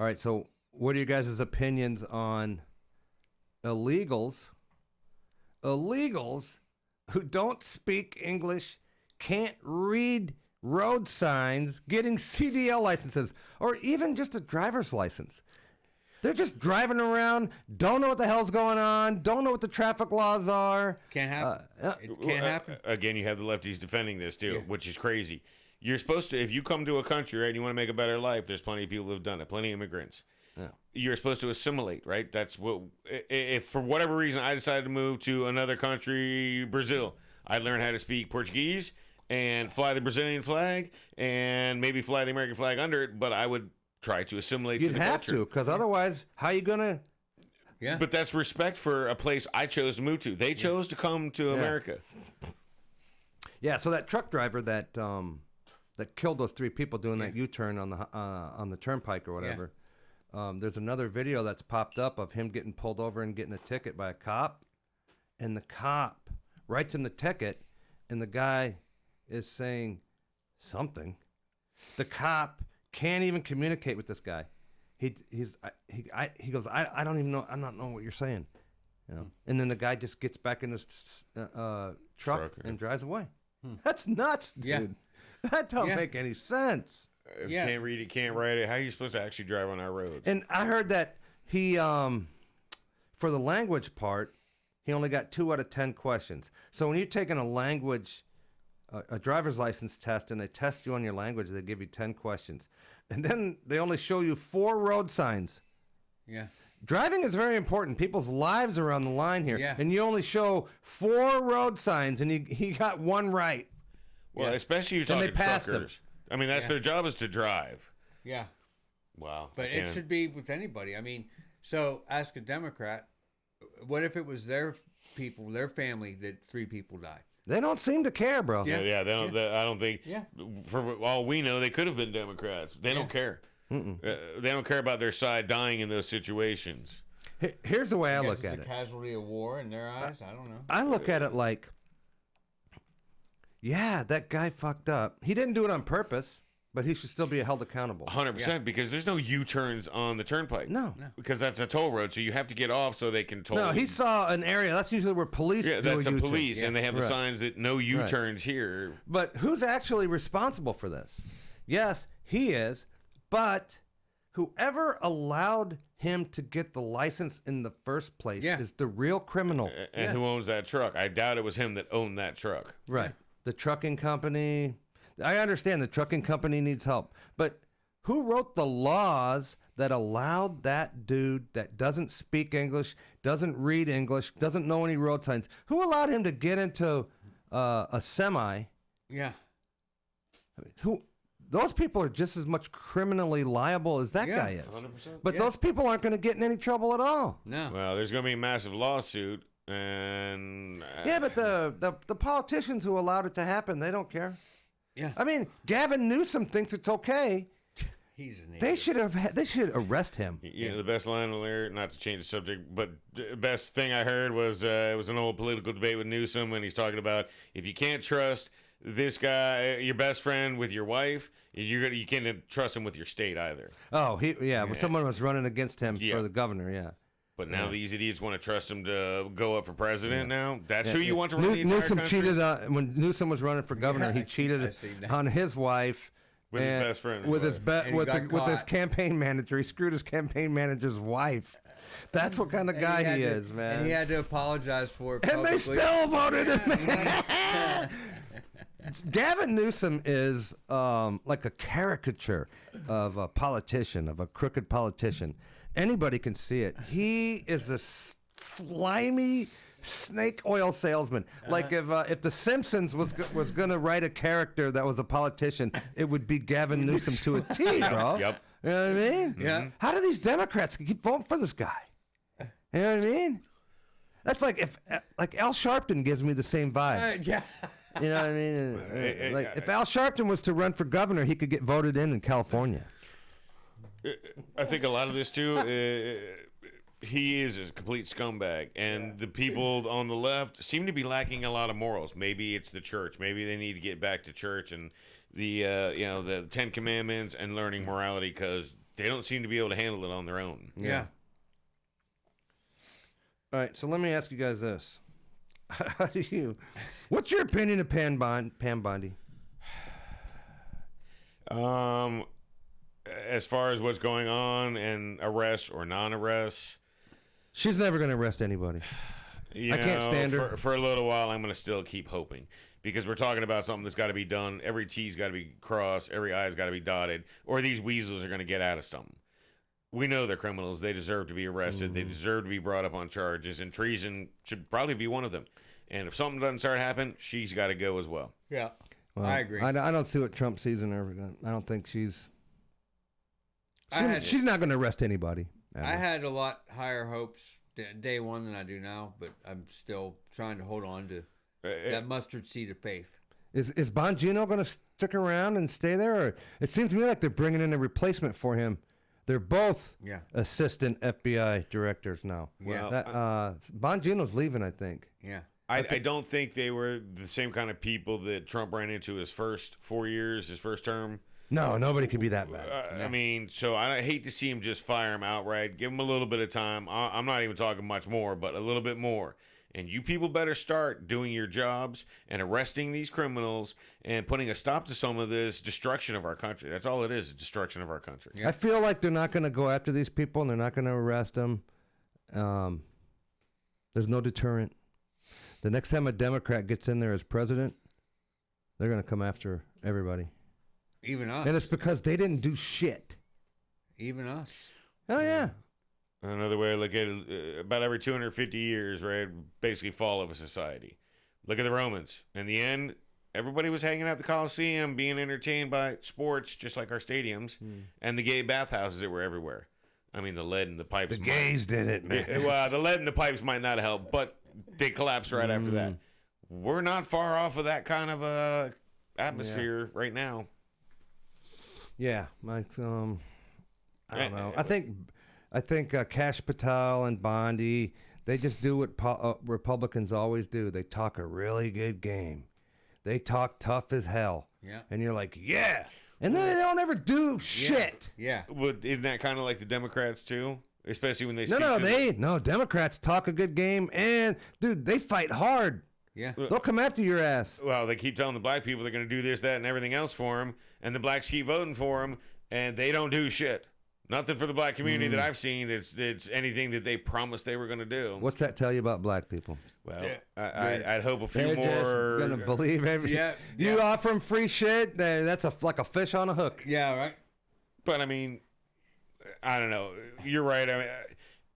All right, so what are your guys' opinions on illegals who don't speak English, can't read road signs, getting CDL licenses, or even just a driver's license? They're just driving around, don't know what the hell's going on, don't know what the traffic laws are. Can't happen. It can't happen. Again, you have the lefties defending this too, Yeah. which is crazy. You're supposed to, if you come to a country, right, and you want to make a better life, there's plenty of people who have done it, plenty of immigrants. Yeah. You're supposed to assimilate, right? That's what, if for whatever reason I decided to move to another country, Brazil, I'd learn how to speak Portuguese and fly the Brazilian flag and maybe fly the American flag under it, but I would try to assimilate You'd to the have culture. to, because otherwise, how are you going to... Yeah. But that's respect for a place I chose to move to. They chose to come to America. Yeah, so that truck driver that that killed those 3 people doing that U-turn on the turnpike or whatever. There's another video that's popped up of him getting pulled over and getting a ticket by a cop, and the cop writes him the ticket, and the guy is saying something. The cop can't even communicate with this guy. He goes, I don't even know. I'm not knowing what you're saying. You know? And then the guy just gets back in his truck and drives away. That's nuts, dude. Yeah. That don't make any sense. If you can't read it, can't write it, how are you supposed to actually drive on our roads? And I heard that he, for the language part, he only got 2 out of 10 questions. So when you're taking a language, a driver's license test, and they test you on your language, they give you 10 questions. And then they only show you 4 road signs. Yeah. Driving is very important. People's lives are on the line here. Yeah. And you only show 4 road signs, and he got 1 right. Well, especially you're And they talking passed him. truckers. I mean, that's their job is to drive. Yeah. Wow. But it should be with anybody. I mean, so ask a Democrat, what if it was their people, their family, that 3 people died? They don't seem to care, bro. Yeah, they don't. I don't think. Yeah. For all we know, they could have been Democrats. They don't care. They don't care about their side dying in those situations. Here's the way I Guess look it's at a it. casualty of war in their eyes. I don't know. I look at it like, yeah, that guy fucked up. He didn't do it on purpose, but he should still be held accountable. 100%, because there's no U-turns on the turnpike. No. Because that's a toll road, so you have to get off so they can toll. No, he saw an area. That's usually where police Yeah, do that's a a U-turn. police, and they have the Right. signs that no U-turns here. But who's actually responsible for this? Yes, he is, but whoever allowed him to get the license in the first place is the real criminal. And who owns that truck? I doubt it was him that owned that truck. Right. The trucking company. I understand the trucking company needs help, but who wrote the laws that allowed that dude that doesn't speak English, doesn't read English, doesn't know any road signs, who allowed him to get into a semi? Yeah. I mean, who? Those people are just as much criminally liable as that guy is. 100%. But those people aren't going to get in any trouble at all. No. Well, there's going to be a massive lawsuit, and Yeah, but the politicians who allowed it to happen, they don't care. Yeah. I mean, Gavin Newsom thinks it's okay. He's an idiot. They should arrest him. You know, the best line on there, not to change the subject, but the best thing I heard was it was an old political debate with Newsom, and he's talking about if you can't trust this guy, your best friend, with your wife, you can't trust him with your state either. Oh, when someone was running against him for the governor, yeah. But now these idiots want to trust him to go up for president now? That's who you want to run the entire Newsom country? cheated when Newsom was running for governor. He cheated on his wife. With his best friend. With his And he got with his caught. campaign manager. He screwed his campaign manager's wife. That's what kind of And guy had he to- is, man. And he had to apologize for it. And they publicly. still voted him in. Gavin Newsom is like a caricature of a politician, of a crooked politician. Anybody can see it. He is a slimy snake oil salesman. Like if the Simpsons was going to write a character that was a politician, it would be Gavin Newsom to a T, bro. Yep. You know what I mean? Yeah. How do these Democrats keep voting for this guy? You know what I mean? That's like if Al Sharpton gives me the same vibes. Yeah. You know what I mean? Like if Al Sharpton was to run for governor, he could get voted in California. I think a lot of this too. He is a complete scumbag, and the people on the left seem to be lacking a lot of morals. Maybe it's the church. Maybe they need to get back to church and the the 10 Commandments and learning morality, because they don't seem to be able to handle it on their own. Yeah. All right, so let me ask you guys this: what's your opinion of Pam Bondi? As far as what's going on and arrests or non-arrests, She's never going to arrest anybody. I can't stand her. For a little while. I'm going to still keep hoping, because we're talking about something that's got to be done. Every T's got to be crossed, every I's got to be dotted, or these weasels are going to get out of something. We know they're criminals. They deserve to be arrested. They deserve to be brought up on charges, and treason should probably be one of them. And if something doesn't start happening, she's got to go as well. Yeah. Well, I agree. I don't see what Trump sees in her. I don't think she's not going to arrest anybody. ever. I had a lot higher hopes day one than I do now, but I'm still trying to hold on to that mustard seed of faith. Is Bongino going to stick around and stay there? Or it seems to me like they're bringing in a replacement for him. They're both assistant FBI directors now. Yeah. Bongino's leaving, I think. Yeah. I don't think they were the same kind of people that Trump ran into his first 4 years, his first term. No, nobody could be that bad. I mean, so I hate to see him just fire him outright. Give him a little bit of time. I'm not even talking much more, but a little bit more. And you people better start doing your jobs and arresting these criminals and putting a stop to some of this destruction of our country. That's all it is, destruction of our country. I feel like they're not going to go after these people and they're not going to arrest them. There's no deterrent. The next time a Democrat gets in there as president, they're going to come after everybody. Even us. And it's because they didn't do shit. Even us. Oh, yeah. Another way to look at it, about every 250 years, right, basically fall of a society. Look at the Romans. In the end, everybody was hanging out at the Colosseum, being entertained by sports, just like our stadiums, and the gay bathhouses that were everywhere. I mean, the lead in the pipes. The gays did it, man. Well, the lead in the pipes might not have helped, but they collapsed right after that. We're not far off of that kind of atmosphere right now. Yeah, like I don't know. I think Kash Patel and Bondi, they just do what Republicans always do. They talk a really good game. They talk tough as hell. Yeah. And you're like, yeah. And then they don't ever do shit. Yeah. Well, isn't that kind of like the Democrats too? Especially when they speak Democrats talk a good game, and dude, they fight hard. Yeah. They'll come after your ass. Well, they keep telling the black people they're going to do this, that, and everything else for them, and the blacks keep voting for them, and they don't do shit. Nothing for the black community that I've seen that's anything that they promised they were going to do. What's that tell you about black people? Well, I'd hope a few They're more. just gonna believe everything. You offer them free shit, that's like a fish on a hook. Yeah, right. But I mean, I don't know. You're right. I mean,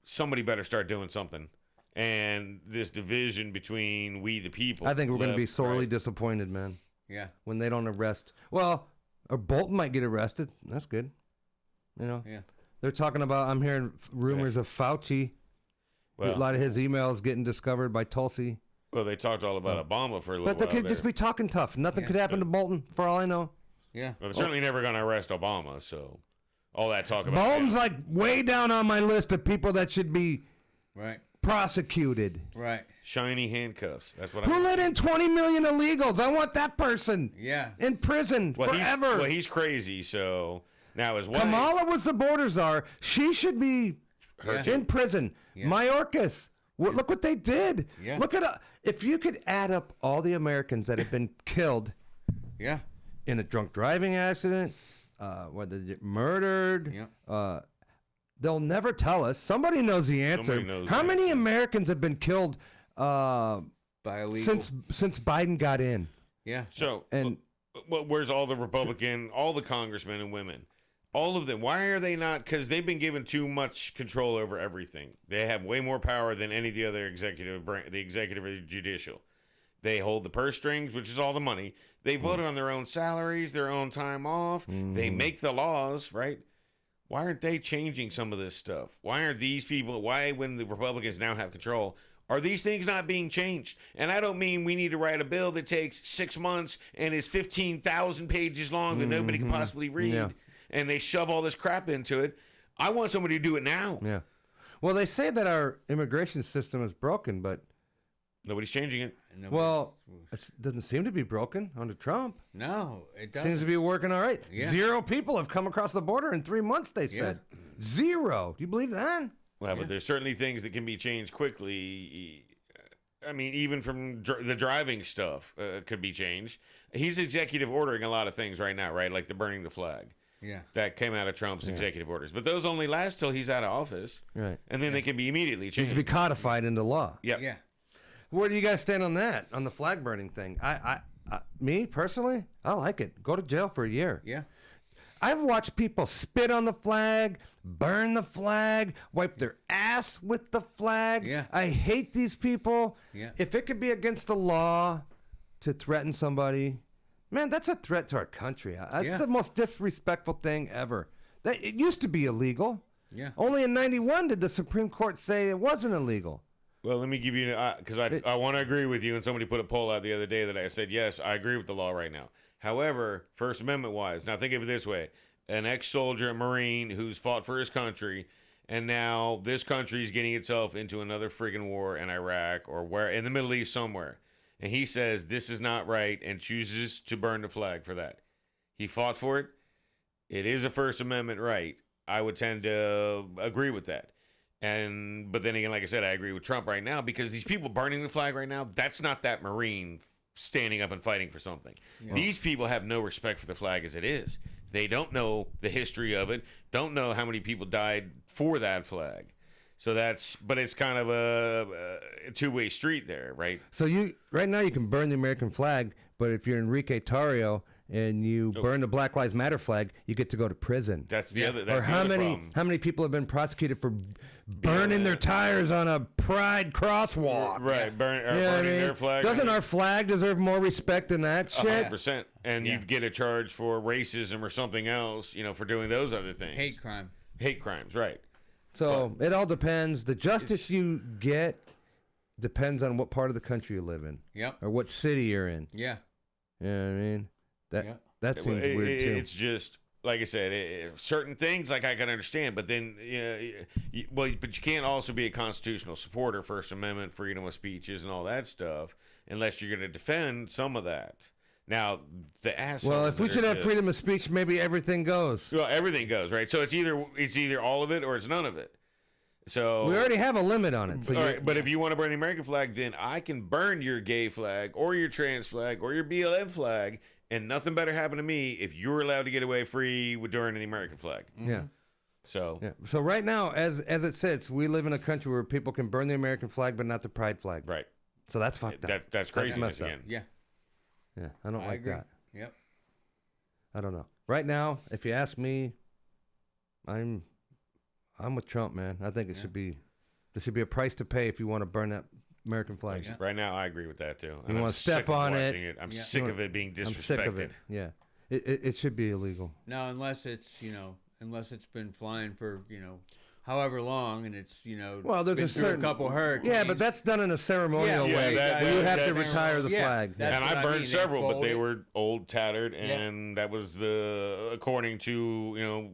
somebody better start doing something. And this division between we the people. I think we're going to be left, sorely right. disappointed, man. Yeah. When they don't arrest. Well, or Bolton might get arrested. That's good. You know. Yeah. They're talking about. I'm hearing rumors of Fauci. Well, a lot of his emails getting discovered by Tulsi. Well, they talked all about Obama for a little But they while could there. just be talking tough. Nothing could happen to Bolton, for all I know. Yeah. Well, they're certainly never going to arrest Obama, so all that talk about Bolton's like way down on my list of people that should be prosecuted. Right. shiny handcuffs. That's what Who let in 20 million illegals? I want that person in prison forever. He's crazy, so now his wife. Kamala was the border czar. She should be in prison. Mayorkas. Look what they did. Yeah. Look at if you could add up all the Americans that have been killed in a drunk driving accident, whether they're murdered, they'll never tell us. Somebody knows the answer. How many Americans have been killed by illegal since Biden got in? Yeah. So, where's all the Republican, all the congressmen and women? All of them. Why are they not? Because they've been given too much control over everything. They have way more power than any of the other executive or the judicial. They hold the purse strings, which is all the money. They vote on their own salaries, their own time off. They make the laws, right? Why aren't they changing some of this stuff? Why aren't these people, when the Republicans now have control, are these things not being changed? And I don't mean we need to write a bill that takes 6 months and is 15,000 pages long that nobody can possibly read, and they shove all this crap into it. I want somebody to do it now. Yeah. Well, they say that our immigration system is broken, but Nobody's changing it. Well, it doesn't seem to be broken under Trump. no, it doesn't. Seems to be working all right. Yeah. 0 people have come across the border in 3 months, they said. 0. Do you believe that? Well, but there's certainly things that can be changed quickly. I mean, even from the driving stuff could be changed. He's executive ordering a lot of things right now, right? Like the burning the flag. Yeah. That came out of Trump's executive orders. But those only last till he's out of office. Right. And then they can be immediately Needs to changed. be codified into law. Yep. Yeah. Where do you guys stand on that? On the flag burning thing? Me personally, I like it. Go to jail for a year. Yeah. I've watched people spit on the flag, burn the flag, wipe their ass with the flag. Yeah. I hate these people. Yeah. If it could be against the law to threaten somebody, man, that's a threat to our country. That's Yeah. the most disrespectful thing ever. It used to be illegal. Yeah. Only in 91 did the Supreme Court say it wasn't illegal. Well, let me give you, because I want to agree with you, and somebody put a poll out the other day that I said, yes, I agree with the law right now. However, First Amendment-wise, now think of it this way. An ex-soldier, a Marine, who's fought for his country, and now this country is getting itself into another friggin' war in Iraq or where in the Middle East somewhere. And he says this is not right and chooses to burn the flag for that. He fought for it. It is a First Amendment right. I would tend to agree with that. But then again, like I said, I agree with Trump right now because these people burning the flag right now, that's not that Marine standing up and fighting for something. Yeah. These people have no respect for the flag as it is. They don't know the history of it, don't know how many people died for that flag. So but it's kind of a two-way street there, right? So right now you can burn the American flag, but if you're Enrique Tarrio and you burn the Black Lives Matter flag, you get to go to prison. That's the other. That's how many people have been prosecuted for burning their tires on a Pride crosswalk? Right, burning their flag. Doesn't our flag deserve more respect than that shit? 100%. And you get a charge for racism or something else, for doing those other things. Hate crimes, right. So it all depends. The justice you get depends on what part of the country you live in. Yep. Or what city you're in. Yeah. You know what I mean? That seems weird too. It's just, like I said, certain things like I can understand, but then, but you can't also be a constitutional supporter, First Amendment, freedom of speeches, and all that stuff, unless you're going to defend some of that. Now, the assholes. Well, if we should have freedom of speech, maybe everything goes. Well, everything goes, right? So it's either all of it or it's none of it. So we already have a limit on it. So all right, but if you want to burn the American flag, then I can burn your gay flag or your trans flag or your BLM flag, and nothing better happen to me if you're allowed to get away free with burning the American flag. Yeah. So So right now, as it sits, we live in a country where people can burn the American flag, but not the Pride flag. Right. So that's fucked up. That's craziness again. Yeah. Yeah, I don't like agree. that. Yep. I don't know. Right now, if you ask me, I'm with Trump, man. I think there should be a price to pay if you want to burn that American flag. Yeah. Right now, I agree with that too. You want to step on it. I'm sick of it being disrespected. I'm sick of it. Yeah, it should be illegal. No, unless it's been flying for however long, and it's well, there's been a through certain couple hurricanes. Yeah, but that's done in a ceremonial way. You have to retire the flag. And I burned several, but they were old, tattered, and that was according to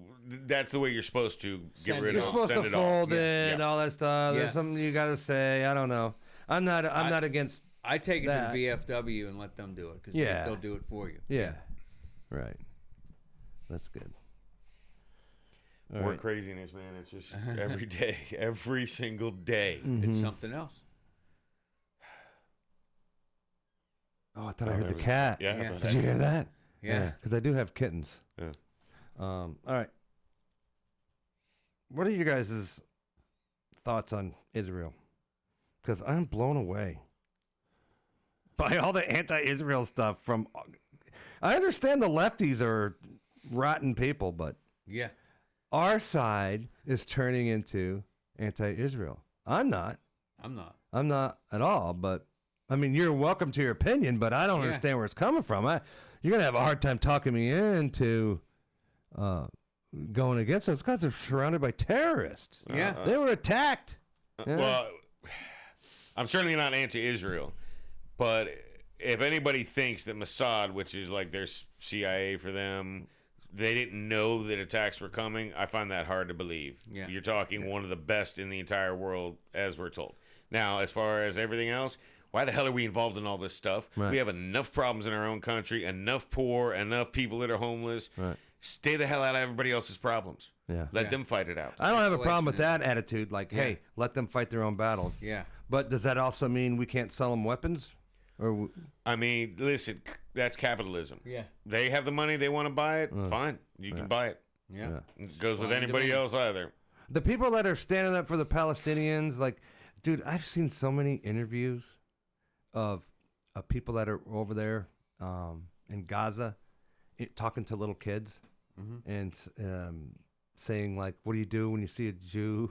that's the way you're supposed to get rid of. You're supposed to fold it, all that stuff. There's something you got to say. I don't know. I'm not against. I take it to the VFW and let them do it because they'll do it for you. Yeah, right. That's good. More craziness, man. It's just every day, every single day. It's something else. Oh, I thought I heard the cat. Yeah. Did you hear that? Yeah. Because I do have kittens. Yeah. All right. What are you guys' thoughts on Israel? Because I'm blown away by all the anti-Israel stuff from. I understand the lefties are rotten people, but Yeah. our side is turning into anti-Israel. I'm not at all, but I mean, you're welcome to your opinion, but I don't understand where it's coming from. You're going to have a hard time talking me into going against us because they're surrounded by terrorists. Yeah. They were attacked. Well, I'm certainly not anti-Israel, but if anybody thinks that Mossad, which is like their CIA for them, they didn't know that attacks were coming, I find that hard to believe. Yeah. You're talking one of the best in the entire world, as we're told. Now, as far as everything else, Why the hell are we involved in all this stuff? Right. We have enough problems in our own country, enough poor, enough people that are homeless. Right. Stay the hell out of everybody else's problems. Yeah. Let Yeah. them fight it out. I don't have a problem with Isolationism. that attitude. Like, Yeah. hey, let them fight their own battles. Yeah. But does that also mean we can't sell them weapons? Or I mean, listen, that's capitalism. Yeah. They have the money, they want to buy it, fine. You can buy it. Yeah. It goes with Fine, anybody demand. else either. the people that are standing up for the Palestinians, like, dude, I've seen so many interviews of people that are over there in Gaza talking to little kids and saying, like, what do you do when you see a Jew?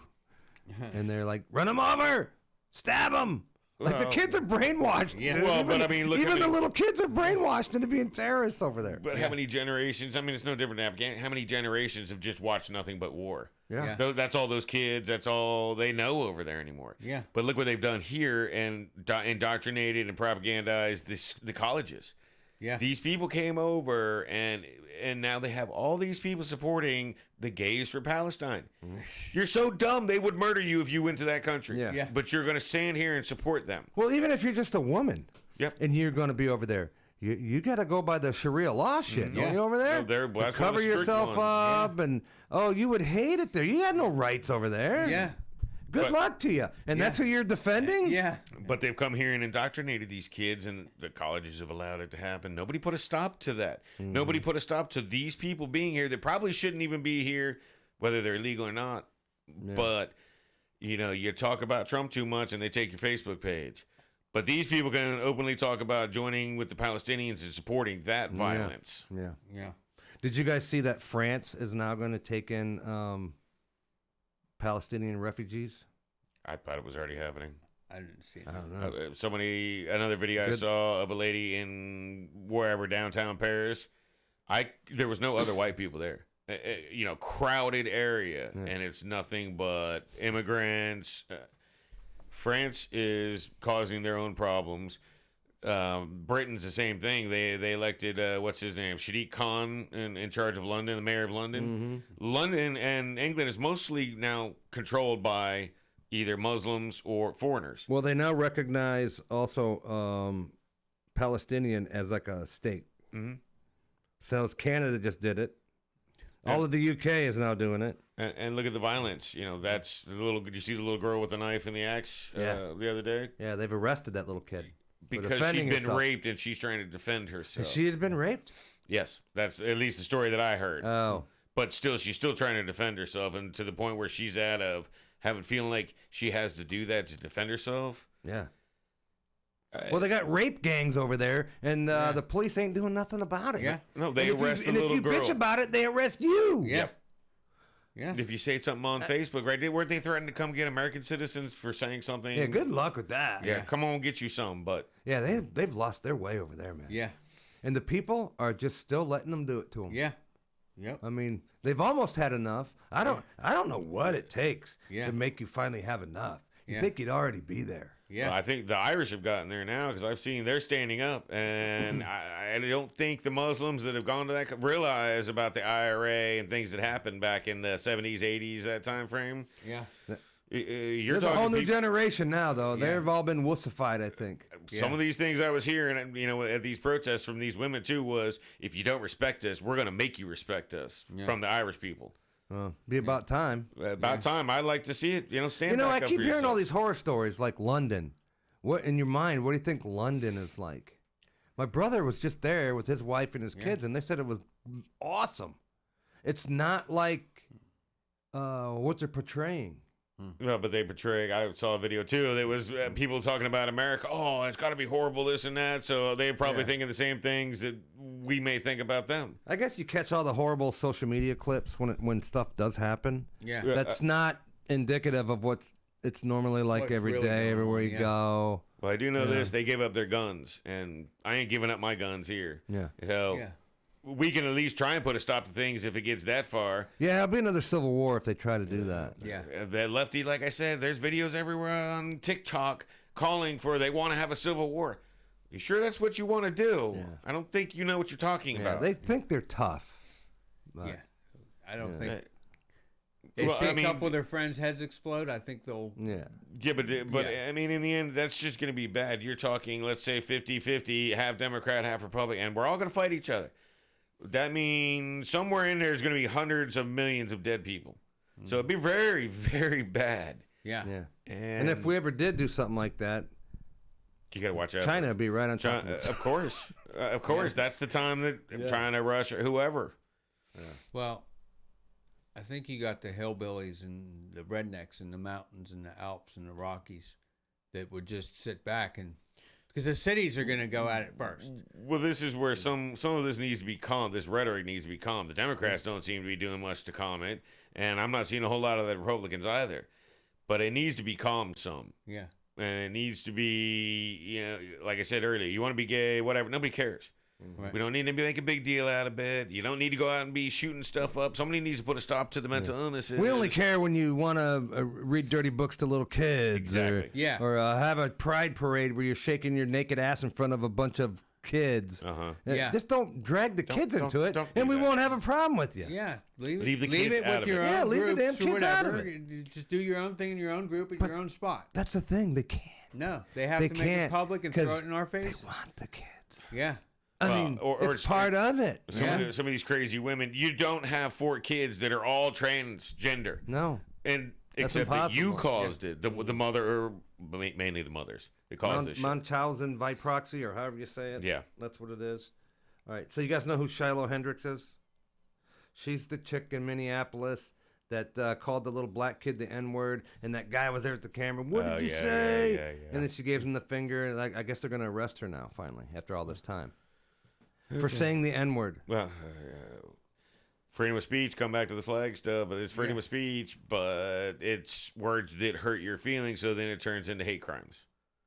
And they're like, run them over, stab them. Like, the Well, kids are brainwashed. Yeah. dude. Well, Even- but I mean, look even at the it. little kids are brainwashed into being terrorists over there. But Yeah. how many generations? I mean, it's no different in Afghanistan. How many generations have just watched nothing but war? Yeah. Yeah. That's all those kids. That's all they know over there anymore. Yeah. But look what they've done here and indoctrinated and propagandized the colleges. Yeah. These people came over and now they have all these people supporting the gays for Palestine. You're so dumb they would murder you if you went to that country. Yeah. Yeah. But you're going to stand here and support them. Well, even if you're just a woman Yep. and you're going to be over there, you got to go by the Sharia law shit, don't you, over there? Well, well, that's one of Cover the strict yourself ones. up, and you would hate it there. You had no rights over there. But- Good luck to you. And that's who you're defending? Yeah. But they've come here and indoctrinated these kids, and the colleges have allowed it to happen. Nobody put a stop to that. Nobody put a stop to these people being here that probably shouldn't even be here, whether they're illegal or not. But, you talk about Trump too much and they take your Facebook page. But these people can openly talk about joining with the Palestinians and supporting that violence. Yeah. Yeah. Did you guys see that France is now going to take in Palestinian refugees? I thought it was already happening. I didn't see it. I don't know. Another video I Good. saw of a lady in wherever downtown Paris. There was no other white people there. Crowded area, and it's nothing but immigrants. France is causing their own problems. Britain's the same thing. They elected what's his name, Sadiq Khan, in charge of London, the mayor of London. London and England is mostly now controlled by either Muslims or foreigners. Well, they now recognize also Palestinian as like a state. Mhm. So Canada just did it. All of the UK is now doing it. And look at the violence. That's the little. Did you see the little girl with the knife and the axe Yeah. the other day? Yeah, they've arrested that little kid. for Because defending she'd been herself. raped and she's trying to defend herself. She had been raped? Yes, that's at least the story that I heard. Oh. But still, she's still trying to defend herself, and to the point where she's at of feeling like she has to do that to defend herself. Yeah. Well, they got rape gangs over there, and Yeah. the police ain't doing nothing about it. Yeah. No, they And if you- arrest the and little if you girl. bitch about it, they arrest you. Yeah. Yeah. If you say something on Facebook, right? Weren't they threatening to come get American citizens for saying something? Yeah, good luck with that. Yeah, come on, get you some. But Yeah, they've lost their way over there, man. Yeah. And the people are just still letting them do it to them. Yeah. Yep. I mean, they've almost had enough. I don't know what it takes Yeah. to make you finally have enough. You Yeah. think you'd already be there. Yeah. well, I think the Irish have gotten there now because I've seen they're standing up, and I don't think the Muslims that have gone to that realize about the IRA and things that happened back in the 70s, 80s, that time frame. Yeah. You're There's a talking whole new people- generation now, though. Yeah. They've all been wussified, I think. Some Yeah. of these things I was hearing, at these protests from these women too, was if you don't respect us, we're going to make you respect us from the Irish people. Be about time. About time. I'd like to see it. Stand. You know, back I up keep for hearing all yourself. these horror stories like London. What in your mind? What do you think London is like? My brother was just there with his wife and his kids, and they said it was awesome. It's not like what they're portraying. No, but they portray. I saw a video too. There was people talking about America. Oh, it's got to be horrible, this and that. So they're probably thinking the same things that we may think about them. I guess you catch all the horrible social media clips when stuff does happen. Yeah. That's not indicative of it's normally like What's every really day, going everywhere on, you yeah. go. Well, I do know this. They gave up their guns, and I ain't giving up my guns here. Yeah. So Yeah. we can at least try and put a stop to things if it gets that far. Yeah, it'll be another civil war if they try to do that. Yeah. That lefty, like I said, there's videos everywhere on TikTok calling for they want to have a civil war. You sure that's what you want to do? Yeah. I don't think you know what you're talking Yeah, about. they think they're tough. But Yeah. I don't think. They Well, see I a mean- couple of their friends' heads explode. I think they'll. Yeah. Yeah, but Yeah. I mean, in the end, that's just going to be bad. You're talking, let's say, 50-50, half Democrat, half Republican, and we're all going to fight each other. That means somewhere in there is going to be hundreds of millions of dead people. So it'd be very, very bad. Yeah. Yeah. And, And if we ever did do something like that, you got to watch out. China would be right on top China, of it. of course, that's the time that China, Russia, whoever. Well, I think you got the hillbillies and the rednecks in the mountains and the Alps and the Rockies that would just sit back and because the cities are going to go at it first. Well, this is where some of this needs to be calm. This rhetoric needs to be calm. The Democrats don't seem to be doing much to calm it, and I'm not seeing a whole lot of the Republicans either. But it needs to be calmed some. Yeah. And it needs to be, you know, like I said earlier, you want to be gay, whatever. Nobody cares. Right. We don't need to make a big deal out of it. You don't need to go out and be shooting stuff up. Somebody needs to put a stop to the mental illnesses. We only care when you want to read dirty books to little kids. Exactly. Yeah. Or have a pride parade where you're shaking your naked ass in front of a bunch of kids. Uh-huh. Yeah. Just don't drag the kids into it, don't do and we that. won't have a problem with you. Yeah, leave Leave the leave kids it out with of your it. own Yeah, leave the groups damn or kids out of whatever. Just do your own thing in your own group at your own spot. That's the thing. They can't. No, they have They to make it can't, public and 'cause throw it in our They face. want the kids. Yeah, I Well, mean, or it's part of it. Some, Yeah. some of these crazy women, you don't have 4 kids that are all transgender. No. And That's except that you impossible. caused it. The mother, or mainly the mothers, they caused this shit. Munchausen by proxy, or however you say it. Yeah. That's what it is. All right. So you guys know who Shiloh Hendricks is? She's the chick in Minneapolis that called the little black kid the N-word, and that guy was there at the camera. What Oh, did you yeah, say? yeah, yeah. And then she gave him the finger. And I guess they're going to arrest her now, finally, after all this time, for saying the N-word. Well, freedom of speech, come back to the flag stuff, but it's freedom of speech, but it's words that hurt your feelings, so then it turns into hate crimes.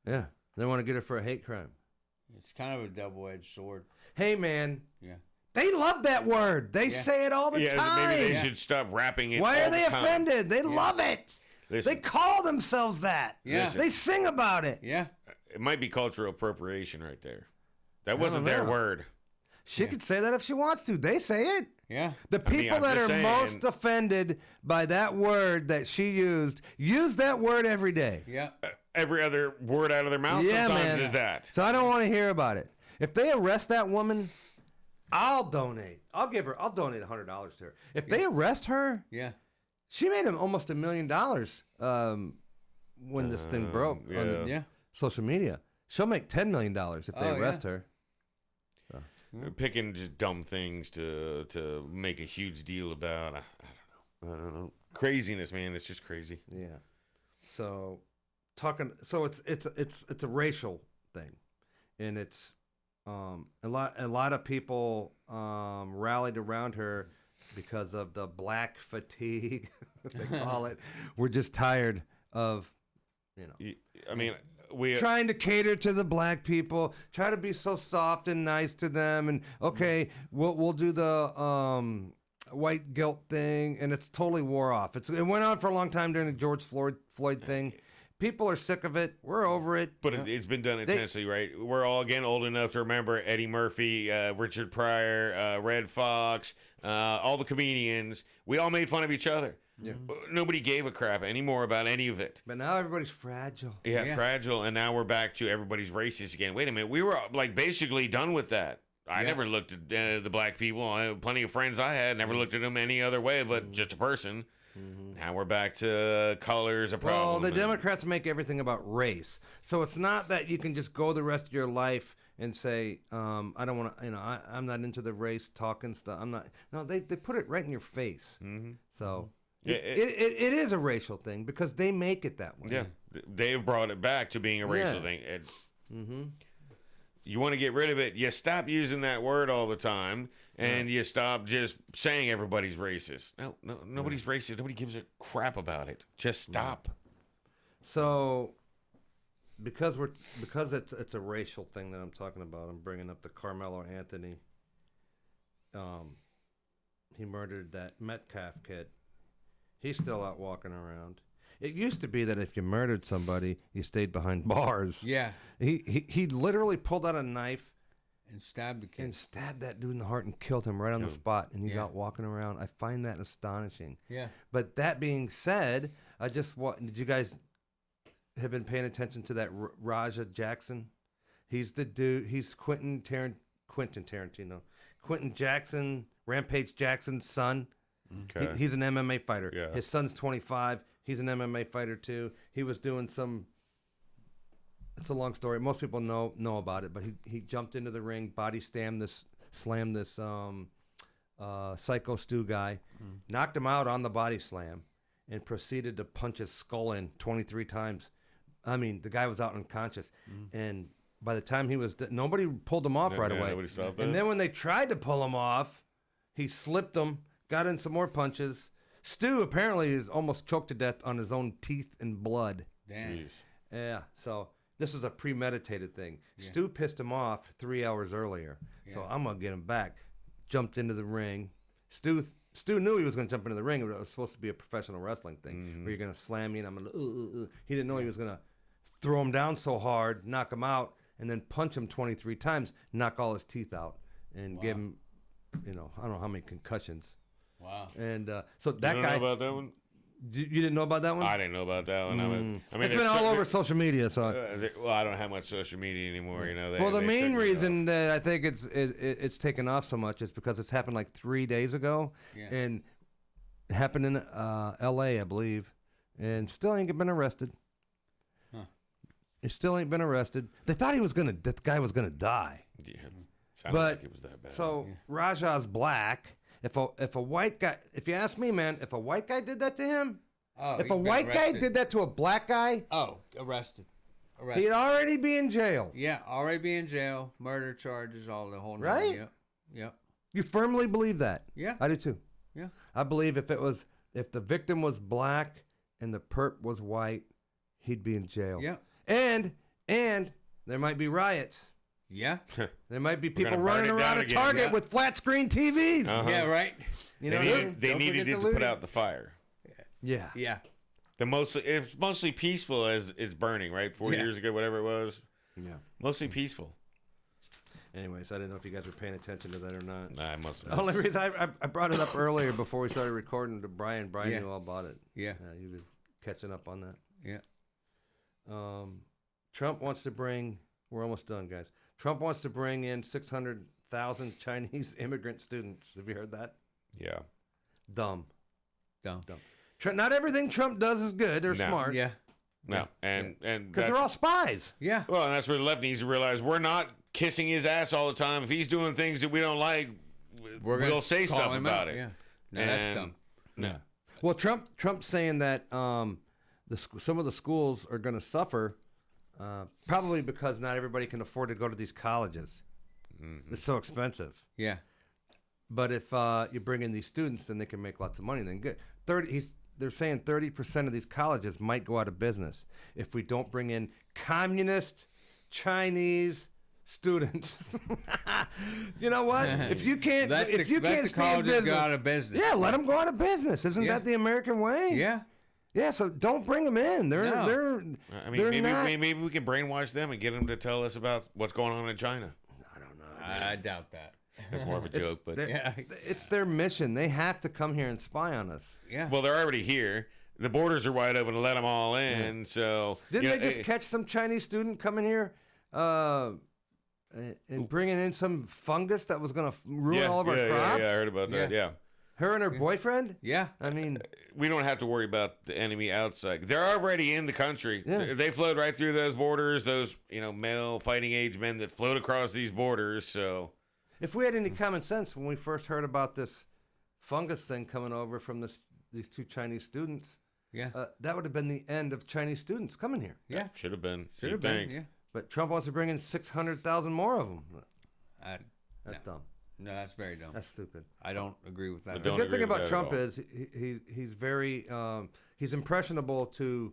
Yeah. They want to get her for a hate crime. it's kind of a double-edged sword. Hey, man. Yeah, They love that word. They say it all the Yeah, time. maybe they should stop rapping it. Why all are they the time. offended? They love it. Listen, They call themselves that. Yeah. Listen. They sing about it. yeah. it might be cultural appropriation right there. That wasn't don't their know. word. She could say that if she wants to. They say it. Yeah. The I mean, people I'm that are just saying- most offended by that word that she used use that word every day. Yeah. Every other word out of their mouth Yeah, sometimes man. is that. So I don't want to hear about it. If they arrest that woman, I'll donate. I'll donate $100 to her. If they arrest her, Yeah. she made him almost $1 million when this thing broke on yeah. the Yeah. social media. She'll make $10 million if they Oh, arrest yeah. her. Picking just dumb things to make a huge deal about. I don't know. Craziness, man. It's just crazy. Yeah. So it's a racial thing, and it's a lot of people rallied around her because of the black fatigue they call it. We're just tired of I mean, we trying to cater to the black people, try to be so soft and nice to them, and okay, we'll do the white guilt thing, and it's totally wore off. It went on for a long time during the George Floyd thing. People are sick of it. We're over it. But it's been done intensely, right? We're all, again, old enough to remember Eddie Murphy, Richard Pryor, Red Fox, all the comedians. We all made fun of each other. Yeah. Nobody gave a crap anymore about any of it. But now everybody's fragile. Yeah, fragile, and now we're back to everybody's racist again. Wait a minute. We were, like, basically done with that. I never looked at the black people. I had plenty of friends I had. Never looked at them any other way but just a person. Now we're back to colors, a problem. Well, the Democrats make everything about race. So it's not that you can just go the rest of your life and say, I don't want to, I'm not into the race talking stuff. I'm not. No, they put it right in your face. Mm-hmm. So Yeah, it is a racial thing because they make it that way. Yeah, they've brought it back to being a racial thing. You want to get rid of it, you stop using that word all the time, and you stop just saying everybody's racist. No, nobody's racist. Nobody gives a crap about it. Just stop. So because it's a racial thing that I'm talking about, I'm bringing up the Carmelo Anthony. He murdered that Metcalf kid. He's still out walking around. It used to be that if you murdered somebody, you stayed behind bars. Yeah. He literally pulled out a knife and stabbed the kid. and stabbed that dude in the heart and killed him right on the Yeah. spot. And he's Yeah. out walking around. I find that astonishing. Yeah. But that being said, did you guys have been paying attention to that Raja Jackson? He's the dude. He's Quentin Tarantino. Quentin Jackson, Rampage Jackson's son. Okay. He's an MMA fighter. Yeah. His son's 25. He's an MMA fighter too. He was doing some. It's a long story. Most people know about it, but he jumped into the ring, body slammed this Psycho Stu guy, knocked him out on the body slam, and proceeded to punch his skull in 23 times. I mean, the guy was out unconscious, and by the time he was, nobody pulled him off right away. Nobody stopped that. And then when they tried to pull him off, he slipped them, got in some more punches. Stu apparently is almost choked to death on his own teeth and blood. Damn. Jeez. Yeah, so this was a premeditated thing. Yeah. Stu pissed him off 3 hours earlier, so Yeah. I'm gonna get him back. Jumped into the ring. Stu knew he was gonna jump into the ring. It was supposed to be a professional wrestling thing where you're gonna slam me and I'm gonna. He didn't know he was gonna throw him down so hard, knock him out, and then punch him 23 times, knock all his teeth out, and give him, I don't know how many concussions. Wow. And so You that don't guy, know about that one? you didn't know about that one? I didn't know about that one. I mean, It's been all over social media. So, well, I don't have much social media anymore. You know. well, the they main took me reason that I think it's taken off so much is because it's happened like 3 days ago, Yeah. and it happened in L.A., I believe, and still ain't been arrested. Huh. He still ain't been arrested. They thought that guy was gonna die. off. Yeah. Sounded But like it was that bad. so Raja's black. If a white guy, if you ask me, man, if a white guy did that to him, Oh, if he a got white guy arrested. did that to a black guy, Oh, arrested. he'd already be in jail. Yeah, already be in jail, murder charges, all the whole. Right? Yep. Yep. You firmly believe that? Yeah. I do too. Yeah. I believe if the victim was black and the perp was white, he'd be in jail. Yeah. And there might be riots. Yeah. There might be We're gonna people burn running it around down a again, Target yeah. with flat screen TVs. Uh-huh. Yeah. Right. You know, They needed it to put out the fire. yeah. Yeah. It's mostly peaceful as it's burning, right? 4 Yeah. years ago, whatever it was. Yeah. Mostly peaceful. Anyways, I didn't know if you guys were paying attention to that or not. Nah, I must The only reason I brought it up earlier before we started recording to Brian. Brian Yeah. knew all about it. Yeah. You were catching up on that. Yeah. Trump wants to bring. We're almost done, guys. Trump wants to bring in 600,000 Chinese immigrant students. Have you heard that? Yeah. Dumb. Dumb. Not everything Trump does is good or No. smart. Yeah. No. And Because they're all spies. Yeah. well, and that's where the left needs to realize we're not kissing his ass all the time. If he's doing things that we don't like, We're we'll say call stuff him about out. it. Yeah. No, that's And- dumb. No. Well, Trump's saying that some of the schools are going to suffer, probably because not everybody can afford to go to these colleges. It's so expensive. Yeah. But if you bring in these students, then they can make lots of money. Then good. They're saying 30% of these colleges might go out of business if we don't bring in communist Chinese students. You know what? If you can't, Let if you the can't stay in colleges business, go out of business. yeah, let them go out of business. Isn't Yeah. that the American way? Yeah. Yeah. So don't bring them in. No. I mean, They're not- maybe we can brainwash them and get them to tell us about what's going on in China. I don't know. I doubt that. It's more of a joke, but Yeah. It's their mission. They have to come here and spy on us. Yeah. well, they're already here. The borders are wide open to let them all in. So Didn't you know, they just catch some Chinese student coming here and bringing in some fungus that was going to ruin all of our crops? Yeah, I heard about that. Yeah. Her and her boyfriend? Yeah. I mean, We don't have to worry about the enemy outside. They're already in the country. Yeah. They flowed right through those borders. Those male fighting age men that float across these borders. So if we had any common sense when we first heard about this fungus thing coming over from these two Chinese students, Yeah. that would have been the end of Chinese students coming here. Yeah. should have been. Should you'd have been. think. Yeah. But Trump wants to bring in 600,000 more of them. That's dumb. No, that's very dumb. That's stupid. I don't agree with that. I The don't good agree thing with about that at Trump all. is he's very he's impressionable to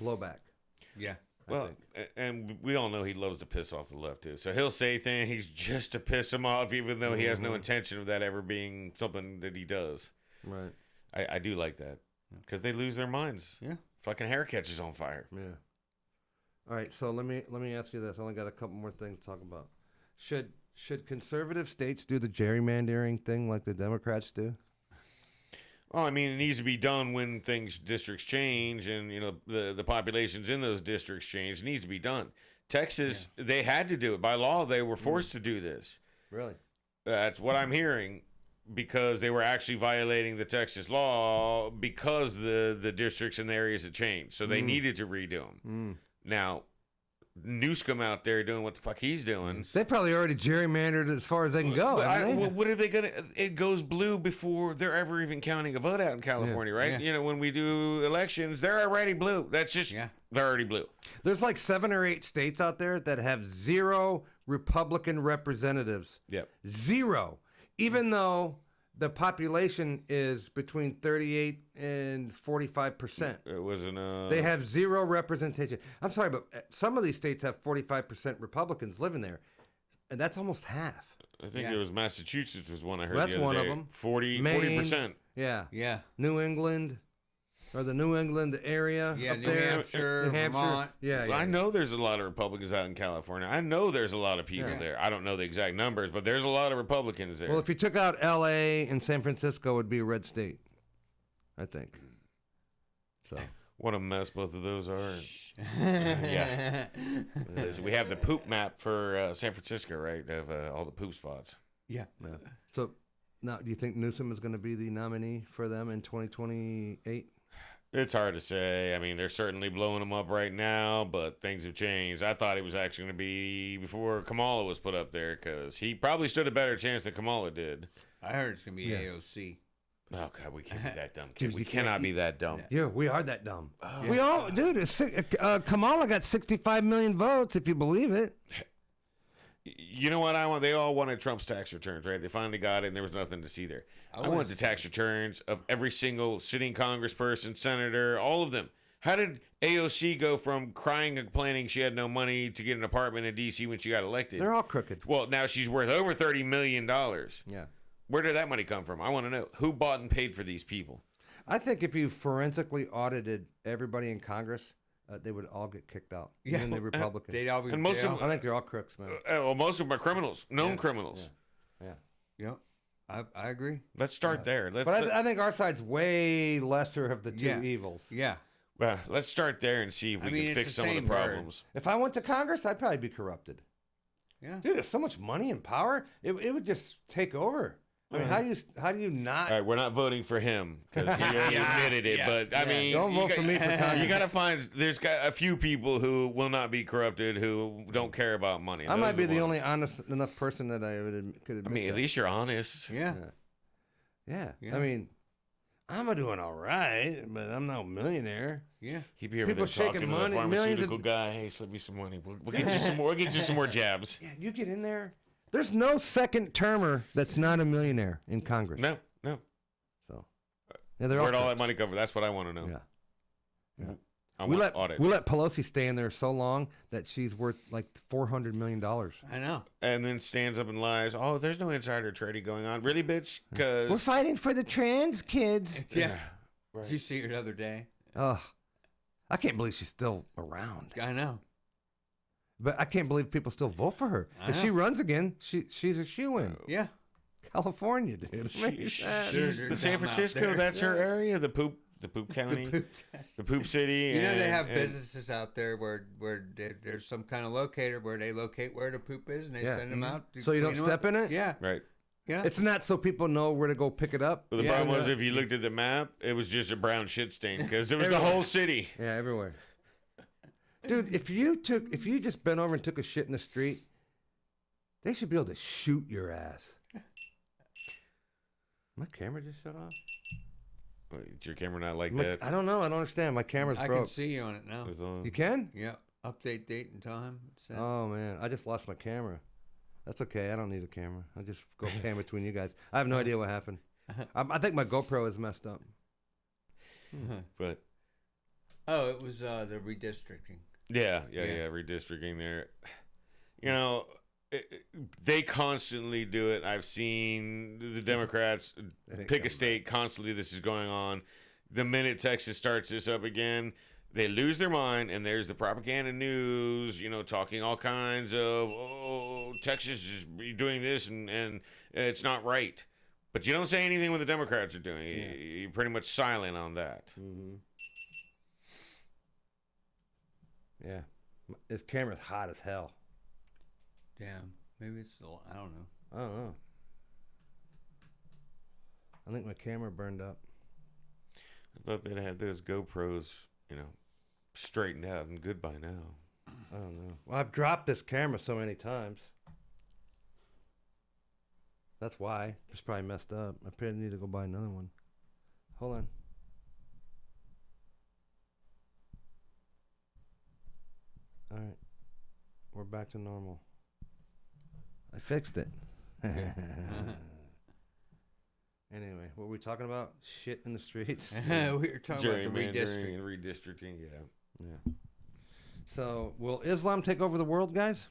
blowback. Yeah. Well, and we all know he loves to piss off the left too. So he'll say things just to piss them off, even though he has no intention of that ever being something that he does. Right. I do like that because they lose their minds. Yeah. Fucking hair catches on fire. Yeah. All right, so let me ask you this. I only got a couple more things to talk about. Should conservative states do the gerrymandering thing like the Democrats do? Oh, I mean, it needs to be done when districts change, and the populations in those districts change. It needs to be done. Texas, they had to do it by law. They were forced to do this. Really? That's what I'm hearing, because they were actually violating the Texas law because the districts and areas had changed. So they needed to redo them. Now, Newsom out there doing what the fuck he's doing. They probably already gerrymandered as far as they can go. haven't they? What are they gonna? It goes blue before they're ever even counting a vote out in California, right? Yeah. When we do elections, they're already blue. That's just they're already blue. There's like 7 or 8 states out there that have 0 Republican representatives. Yep. 0. Even though the population is between 38 and 45%. It wasn't. They have 0 representation. I'm sorry, but some of these states have 45% Republicans living there. And that's almost half. I think it was Massachusetts was one I heard. Well, that's the other one of day. them. 40%. Yeah. Yeah. New England, or the New England area Yeah, up New there. Hampshire, Vermont. Yeah, I know there's a lot of Republicans out in California. I know there's a lot of people there. I don't know the exact numbers, but there's a lot of Republicans there. Well, if you took out L.A. and San Francisco, it would be a red state, I think. So what a mess both of those are. Yeah. We have the poop map for San Francisco, right? Of all the poop spots. Yeah. So now, do you think Newsom is going to be the nominee for them in 2028? It's hard to say. I mean, they're certainly blowing him up right now, but things have changed. I thought he was actually going to be before Kamala was put up there, because he probably stood a better chance than Kamala did. I heard it's going to be AOC. Oh, God, we can't be that dumb. Dude, we cannot be that dumb. Yeah, we are that dumb. We all, dude. Kamala got 65 million votes, if you believe it. You know what I want? They all wanted Trump's tax returns, right? They finally got it, and there was nothing to see there. I want the tax returns of every single sitting congressperson, senator, all of them. How did AOC go from crying and complaining she had no money to get an apartment in D.C. when she got elected? They're all crooked. Well, now she's worth over $30 million. Yeah. Where did that money come from? I want to know. Who bought and paid for these people? I think if you forensically audited everybody in Congress, they would all get kicked out. Yeah. Even the Republicans. They'd all be. And most of I think they're all crooks, man. Well, most of them are criminals, known criminals. Yeah. Yep. I agree. Let's start there. But I think our side's way lesser of the two Yeah. evils. Yeah. Well, let's start there and see if we can it's fix the some of the same bird. problems. If I went to Congress, I'd probably be corrupted. Yeah. Dude, there's so much money and power. It would just take over. I mean, how do you not? All right, we're not voting for him because he already admitted it. But I mean, Don't vote for me for Congress. You got to find. There's got a few people who will not be corrupted, who don't care about money. I Those might are be the ones. only honest enough person that I could admit. I mean, at that. least you're honest. Yeah. Yeah. Yeah. I mean, I'm doing all right, but I'm no millionaire. Yeah. He'd be over People there talking shaking to the money, millions pharmaceutical of- guy. Hey, slip me some money. We'll get you some more. We'll get you some more jabs. Yeah, you get in there. There's no second termer that's not a millionaire in Congress. No. So, yeah, they're Where'd all all that money come from? That's what I want to know. Yeah. I We want let audit. Pelosi stay in there so long that she's worth like $400 million. I know. And then stands up and lies. Oh, there's no insider trading going on. Really, bitch? We're Because fighting for the trans kids. Yeah. Right. Did you see her the other day? Ugh. I can't believe she's still around. I know. But I can't believe people still vote for her. I If know. she runs again, she's a shoo-in. Yeah. California, dude. She's They're the San dumb out Francisco. there. That's her area. The poop county, the poop city. You know they and- have and- businesses out there where there's some kind of locator where they locate where the poop is and they Yeah. send them out. To So you don't clean 'em step up. in it? Yeah. Right. Yeah. It's not so people know where to go pick it up. But the Yeah, problem was yeah. if you looked at the map, it was just a brown shit stain because it was the whole city. Yeah, everywhere. Dude, if you just bent over and took a shit in the street, they should be able to shoot your ass. My camera just shut off. Is your camera not like that? I don't know. I don't understand. My camera's I broke. can see you on it now. It's on. You can? Yeah. Update date and time. It's, Oh man, I just lost my camera. That's okay. I don't need a camera. I just go cam between you guys. I have no idea what happened. I think my GoPro is messed up. But Oh, it was the redistricting. yeah, Yeah. redistricting there. You know, they constantly do it. I've seen the Democrats ain't pick a coming state constantly. This is going on. The minute Texas starts this up again, they lose their mind, and there's the propaganda news, talking all kinds of, Texas is doing this, and it's not right. But you don't say anything when the Democrats are doing it. Yeah. You're pretty much silent on that. Mm-hmm. Yeah. This camera's hot as hell. Damn. Maybe it's still. I don't know. I don't know. I think my camera burned up. I thought they'd have those GoPros, straightened out and good by now. I don't know. Well, I've dropped this camera so many times. That's why. It's probably messed up. I probably need to go buy another one. Hold on. All right. We're back to normal. I fixed it. Anyway, what were we talking about? Shit in the streets? We were talking about the Gerrymandering and redistricting. redistricting, yeah. Yeah. So, will Islam take over the world, guys?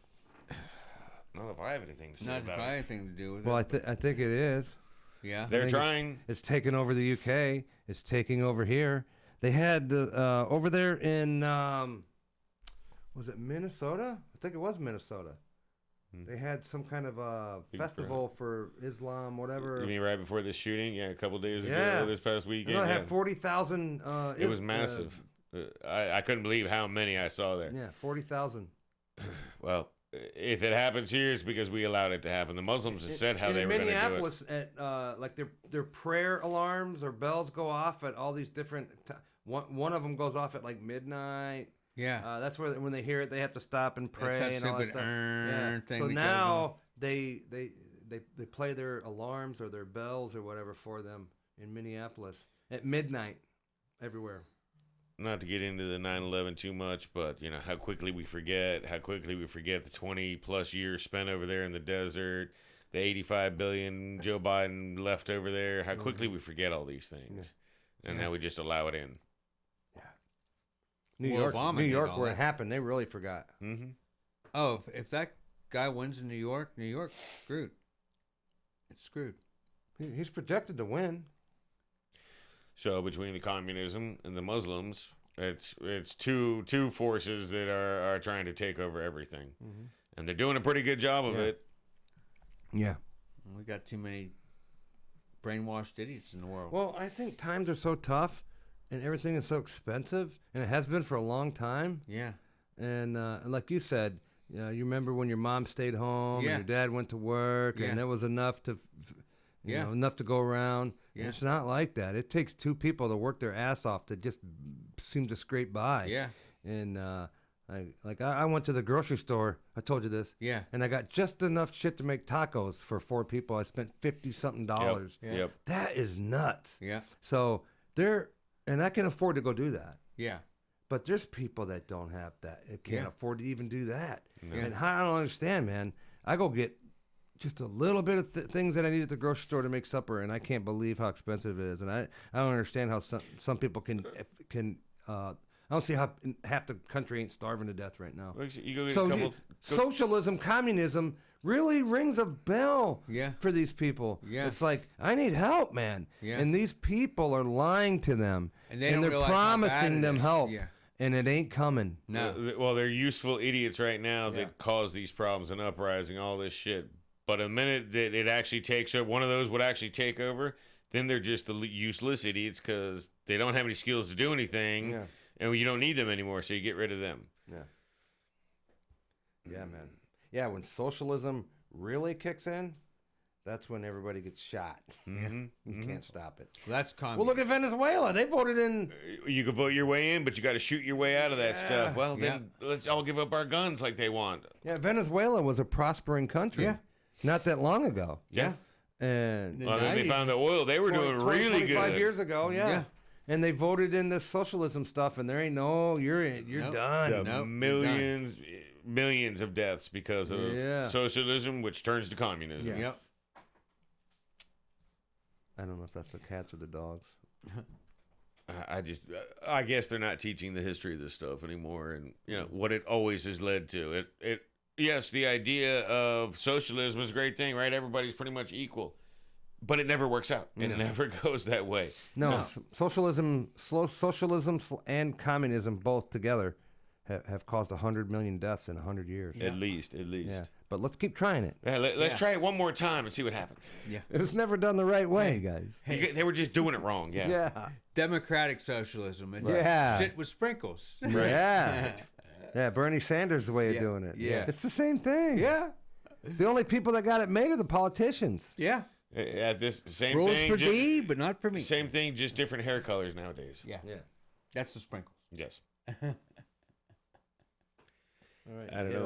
Not if I have anything to say Not if about I it. have anything to do with Well, it. I think it is. Yeah. They're think trying. It's taking over the UK. It's taking over here. They had over there in was it Minnesota? I think it was Minnesota. They had some kind of Big festival for Islam, whatever. You mean right before this shooting? Yeah, a couple days Yeah. ago, this past I weekend. know they Yeah. had 40,000. It was massive. I couldn't believe how many I saw there. Yeah, 40,000. Well, if it happens here, it's because we allowed it to happen. The Muslims had said how in they were going to do it. Minneapolis, at like their prayer alarms or bells go off at all these different. One of them goes off at like midnight. Yeah. That's where when they hear it, they have to stop and pray that and all that stupid stuff. Yeah. thing So that goes now they play their alarms or their bells or whatever for them in Minneapolis at midnight, everywhere. Not to get into the 9/11 too much, but how quickly we forget the 20 plus years spent over there in the desert, the 85 billion Joe Biden left over there. How quickly we forget all these things, and now we just allow it in. New Well, York, Obama New did York, all where it that. happened, they really forgot. Mm-hmm. Oh, if that guy wins in New York's screwed. It's screwed. He's projected to win. So between the communism and the Muslims, it's two forces that are trying to take over everything, and they're doing a pretty good job of it. Yeah. We got too many brainwashed idiots in the world. Well, I think times are so tough, and everything is so expensive, and it has been for a long time. Yeah. And like you said, you remember when your mom stayed home Yeah. and your dad went to work, Yeah. and there was enough to, Yeah. enough to go around. And Yeah. it's not like that. It takes two people to work their ass off to just seem to scrape by. Yeah. And I went to the grocery store. I told you this. Yeah. And I got just enough shit to make tacos for 4 people. I spent $50-something. Yep. That is nuts. Yeah. So and I can afford to go do that. Yeah. But there's people that don't have that. It can't Yeah. afford to even do that. No. And I don't understand, man. I go get just a little bit of things that I need at the grocery store to make supper, and I can't believe how expensive it is. And I don't understand how some people can. I don't see how half the country ain't starving to death right now. You go get So a couple. socialism, communism really rings a bell Yeah. for these people. Yeah. It's like, I need help, man. Yeah. And these people are lying to them. And they don't they're realize how bad promising it them is. help. Yeah. And it ain't coming. No. Well, they're useful idiots right now Yeah. that cause these problems and uprising, all this shit. But the minute that it actually takes over, one of those would actually take over, then they're just the useless idiots because they don't have any skills to do anything, Yeah. and you don't need them anymore, so you get rid of them. Yeah. Yeah, man. Yeah, when socialism really kicks in, that's when everybody gets shot. Mm-hmm. You can't stop it. Well, that's communism. Well, look at Venezuela. They voted in. You can vote your way in, but you got to shoot your way out of that stuff. Well, Yeah. then let's all give up our guns like they want. Yeah, Venezuela was a prospering country. Yeah. Not that long ago. Yeah. And Well, then they 90s. found the oil. They were doing 20, really 25 good. years ago, yeah. Yeah. And they voted in the socialism stuff, and there ain't you're Nope. done. The Nope, millions of deaths because of Yeah. socialism, which turns to communism. Yeah. Yep. I don't know if that's the cats or the dogs. I guess they're not teaching the history of this stuff anymore, and what it always has led to. Yes, the idea of socialism is a great thing, right? Everybody's pretty much equal. but it never works out, and it never goes that way. No, socialism, and communism both together have caused 100 million deaths in 100 years. At least. Yeah, but let's keep trying it. Yeah, let's try it one more time and see what happens. Yeah. It was never done the right way, guys. They were just doing it wrong. Yeah. Yeah. Democratic socialism. It's Yeah. shit with sprinkles. Yeah. Yeah, Bernie Sanders' way of doing it. Yeah. It's the same thing. Yeah. The only people that got it made are the politicians. Yeah. At this same Rules thing, for just, D, but not for me. same thing, just different hair colors nowadays. Yeah. Yeah. That's the sprinkles. Yes. All right. I don't know.